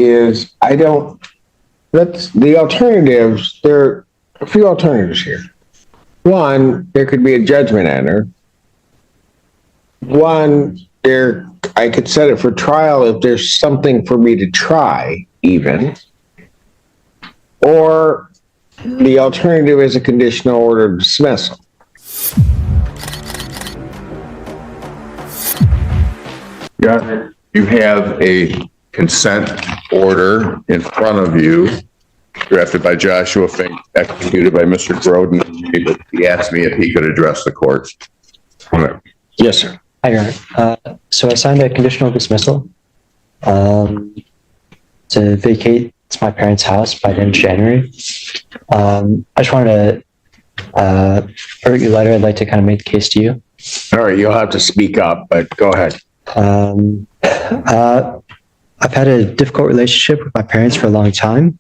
is the alternatives. There are a few alternatives here. One, there could be a judgment entered. One, I could set it for trial if there's something for me to try, even. Or the alternative is a conditional order dismissal. Yeah, you have a consent order in front of you, drafted by Joshua Fink, executed by Mr. Groden. He asked me if he could address the court. Yes, sir. Hi, Your Honor. So I signed a conditional dismissal to vacate my parents' house by the end of January. I just wanted to write you a letter. I'd like to kind of make the case to you. All right, you'll have to speak up, but go ahead. I've had a difficult relationship with my parents for a long time.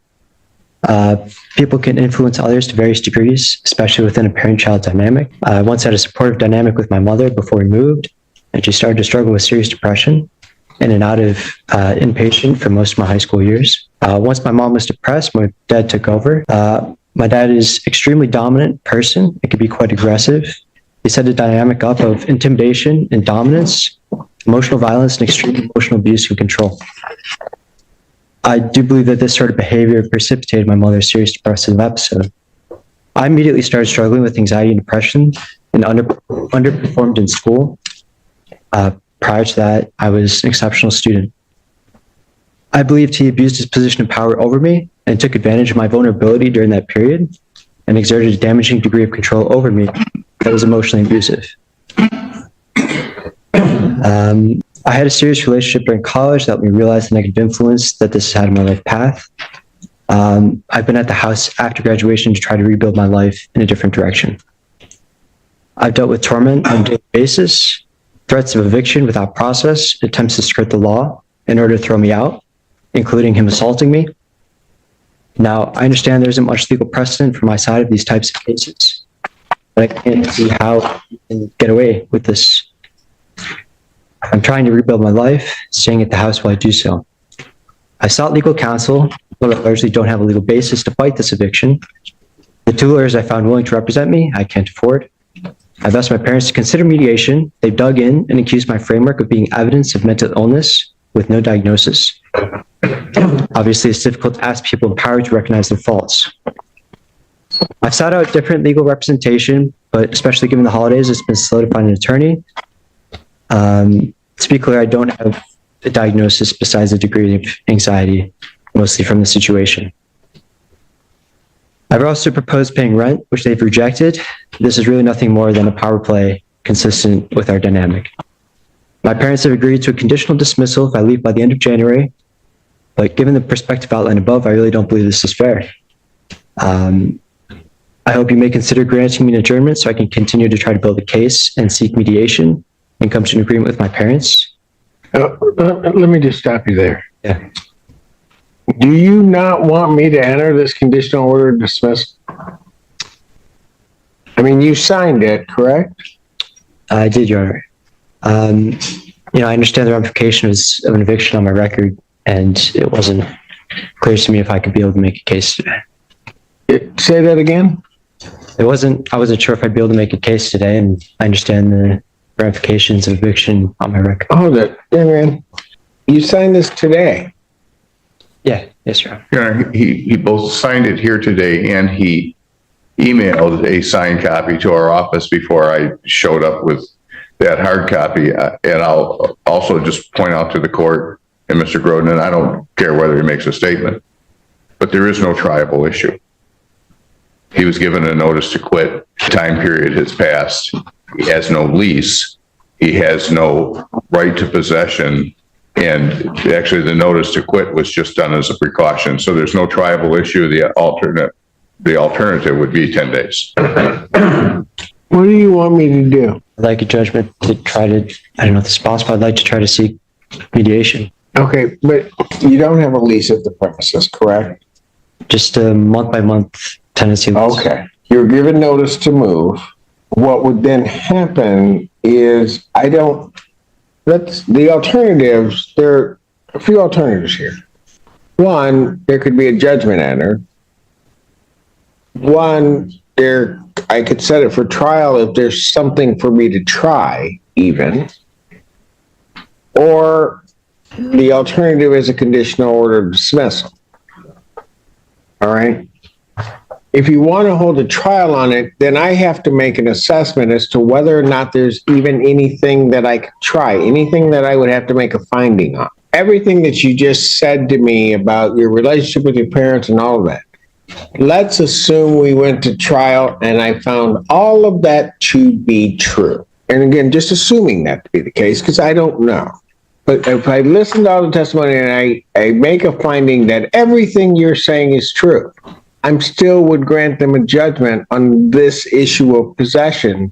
People can influence others to various degrees, especially within a parent-child dynamic. I once had a supportive dynamic with my mother before we moved, and she started to struggle with serious depression in and out of inpatient for most of my high school years. Once my mom was depressed, my dad took over. My dad is extremely dominant person. It can be quite aggressive. He set a dynamic up of intimidation and dominance, emotional violence, and extreme emotional abuse and control. I do believe that this sort of behavior precipitated my mother's serious depressive episode. I immediately started struggling with anxiety and depression and underperformed in school. Prior to that, I was an exceptional student. I believed he abused his position of power over me and took advantage of my vulnerability during that period and exerted a damaging degree of control over me that was emotionally abusive. I had a serious relationship during college that helped me realize the negative influence that this had on my life path. I've been at the house after graduation to try to rebuild my life in a different direction. I've dealt with torment on a daily basis, threats of eviction without process, attempts to skirt the law in order to throw me out, including him assaulting me. Now, I understand there isn't much legal precedent for my side of these types of cases, but I can't see how you can get away with this. I'm trying to rebuild my life, staying at the house while I do so. I sought legal counsel, but I largely don't have a legal basis to fight this eviction. The two lawyers I found willing to represent me, I can't afford. I've asked my parents to consider mediation. They've dug in and accused my framework of being evidence of mental illness with no diagnosis. Obviously, it's difficult to ask people in power to recognize their faults. I've sought out different legal representation, but especially given the holidays, it's been solidified an attorney. To be clear, I don't have a diagnosis besides a degree of anxiety, mostly from the situation. I've also proposed paying rent, which they've rejected. This is really nothing more than a power play consistent with our dynamic. My parents have agreed to a conditional dismissal if I leave by the end of January, but given the perspective outlined above, I really don't believe this is fair. I hope you may consider granting me an adjournment so I can continue to try to build a case and seek mediation and come to an agreement with my parents. Let me just stop you there. Yeah. Do you not want me to enter this conditional order of dismissal? I mean, you signed it, correct? I did, Your Honor. I understand the ramifications of an eviction on my record, and it wasn't clear to me if I could be able to make a case today. Say that again? I wasn't sure if I'd be able to make a case today, and I understand the ramifications of eviction on my record. Hold it. Hey, man. You signed this today. Yeah, yes, Your Honor. Yeah, he both signed it here today and he emailed a signed copy to our office before I showed up with that hard copy. And I'll also just point out to the court and Mr. Groden, and I don't care whether he makes a statement, but there is no triable issue. He was given a notice to quit. Time period has passed. He has no lease. He has no right to possession. And actually the notice to quit was just done as a precaution. So there's no triable issue. The alternative would be 10 days. What do you want me to do? I'd like a judgment to try to, I don't know if it's possible, I'd like to try to seek mediation. Okay, but you don't have a lease at the premises, correct? Just a month-by-month tenancy lease. Okay. You're given notice to move. What would then happen is the alternatives. There are a few alternatives here. One, there could be a judgment entered. One, I could set it for trial if there's something for me to try, even. Or the alternative is a conditional order of dismissal. All right? If you want to hold a trial on it, then I have to make an assessment as to whether or not there's even anything that I could try, anything that I would have to make a finding on. Everything that you just said to me about your relationship with your parents and all of that, let's assume we went to trial and I found all of that to be true. And again, just assuming that to be the case, because I don't know. But if I listen to all the testimony and I make a finding that everything you're saying is true, I still would grant them a judgment on this issue of possession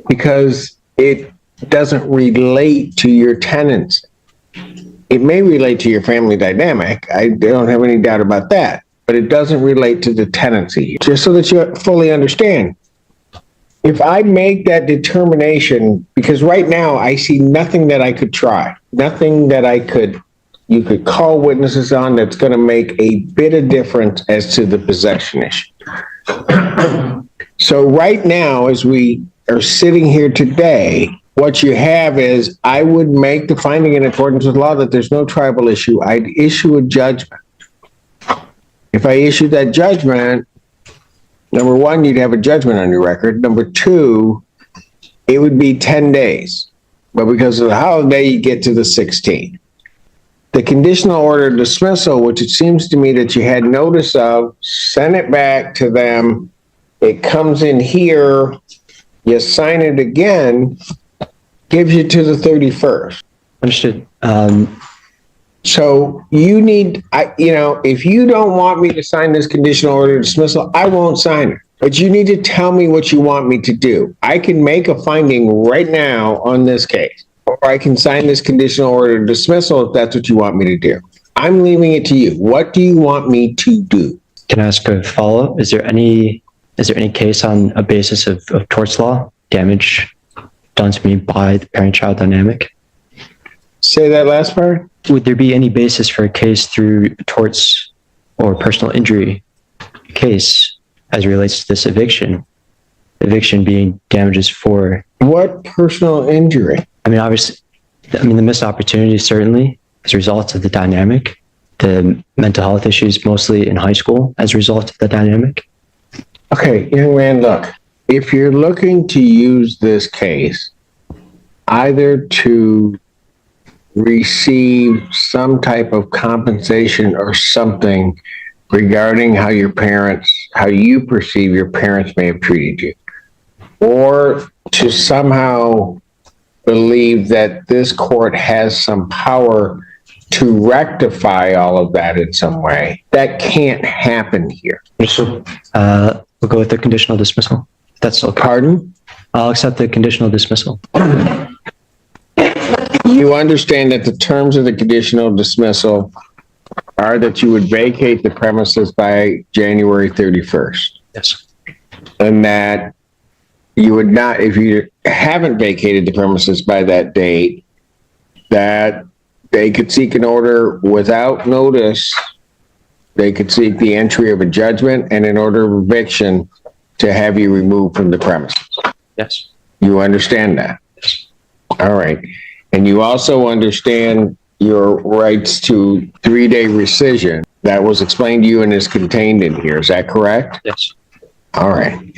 because it doesn't relate to your tenancy. It may relate to your family dynamic. I don't have any doubt about that, but it doesn't relate to the tenancy. Just so that you fully understand, if I make that determination, because right now I see nothing that I could try, nothing that you could call witnesses on that's going to make a bit of difference as to the possession issue. So right now, as we are sitting here today, what you have is I would make the finding in accordance with law that there's no tribal issue. I'd issue a judgment. If I issued that judgment, number one, you'd have a judgment on your record. Number two, it would be 10 days. But because of the holiday, you get to the 16th. The conditional order dismissal, which it seems to me that you had notice of, send it back to them. It comes in here, you sign it again, gives you to the 31st. Understood. So you need, if you don't want me to sign this conditional order dismissal, I won't sign it. But you need to tell me what you want me to do. I can make a finding right now on this case, or I can sign this conditional order dismissal if that's what you want me to do. I'm leaving it to you. What do you want me to do? Can I ask a follow-up? Is there any case on a basis of torts law, damage done to me by the parent-child dynamic? Say that last part. Would there be any basis for a case through torts or personal injury case as it relates to this eviction? Eviction being damages for... What personal injury? I mean, obviously, the missed opportunity certainly as a result of the dynamic, the mental health issues mostly in high school as a result of the dynamic. Okay, young man, look, if you're looking to use this case either to receive some type of compensation or something regarding how you perceive your parents may have treated you, or to somehow believe that this court has some power to rectify all of that in some way, that can't happen here. We'll go with the conditional dismissal. That's okay. Pardon? I'll accept the conditional dismissal. You understand that the terms of the conditional dismissal are that you would vacate the premises by January 31st. Yes. And that you would not, if you haven't vacated the premises by that date, that they could seek an order without notice. They could seek the entry of a judgment and an order of eviction to have you removed from the premises. Yes. You understand that? Yes. All right. And you also understand your rights to 3-day rescission. That was explained to you and is contained in here. Is that correct? Yes. All right.